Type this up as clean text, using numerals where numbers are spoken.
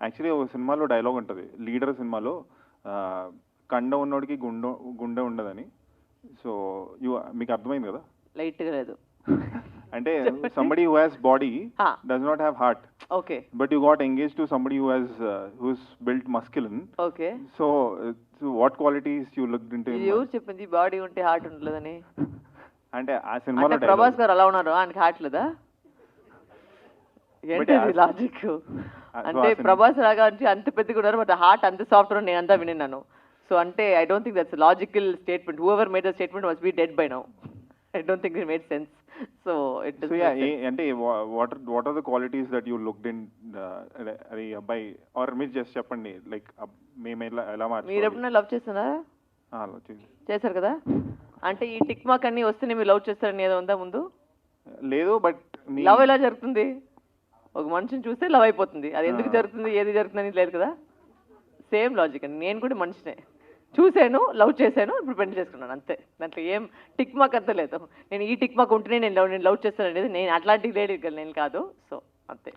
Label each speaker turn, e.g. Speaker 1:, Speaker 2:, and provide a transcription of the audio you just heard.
Speaker 1: Actually ఒక సినిమాలో dialogue ఉంటుంది, లీడర్ సినిమాలో కండ ఉన్నోడికి గుండె ఉండదని. సో మీకు అర్థమైంది కదా?
Speaker 2: లైట్గా లేదు
Speaker 1: అంటే somebody who has body does not have heart.
Speaker 2: Okay.
Speaker 1: But you got engaged to somebody who's built masculine.
Speaker 2: Okay.
Speaker 1: So what qualities you looked into?
Speaker 2: ఎవరు చెప్పింది బాడీ ఉంటే హార్ట్ ఉండలేదని?
Speaker 1: అంటే ఆ సినిమాలో
Speaker 2: ప్రభాస్ గారు అలా ఉన్నారు, ఆయనకి హార్ట్ లేదా? ఏంటి లాజిక్? అంటే ప్రభాస్ లాగా అంత పెద్దగా ఉన్నారు, బట్ హార్ట్ అంత సాఫ్ట్ ఉన్నారు, నేను అంతా విన్నాను. సో అంటే I don't think that's logical statement. Whoever made the statement must be dead by now. I don't think it made sense. So it does.
Speaker 1: So yeah, and what are the qualities that you looked in by or me just చెప్పండి, like మేము ఎలా మార్చుకోవాలి?
Speaker 2: మీరు ఎప్పుడైనా love చేస్తున్నారా? చేశారు కదా, అంటే ఈ టిక్ మార్క్ అన్ని వస్తేనే మీరు లవ్ చేస్తారని ఏదో ఉందా ముందు?
Speaker 1: లేదు, బట్
Speaker 2: లవ్ ఎలా జరుగుతుంది? ఒక మనిషిని చూస్తే లవ్ అయిపోతుంది, అది ఎందుకు జరుగుతుంది, ఏది జరుగుతుంది అని లేదు కదా. సేమ్ లాజిక్ అండి, నేను కూడా మనిషినే, చూశాను, లవ్ చేశాను, ఇప్పుడు పెళ్లి చేసుకున్నాను, అంతే. దాంట్లో ఏం టిక్ మార్క్ అంతా లేదు. నేను ఈ టిక్ మార్క్ ఉంటేనే నేను లవ్ చేస్తాను అనేది నేను అట్లాంటివి లేదు నేను కాదు. సో అంతే.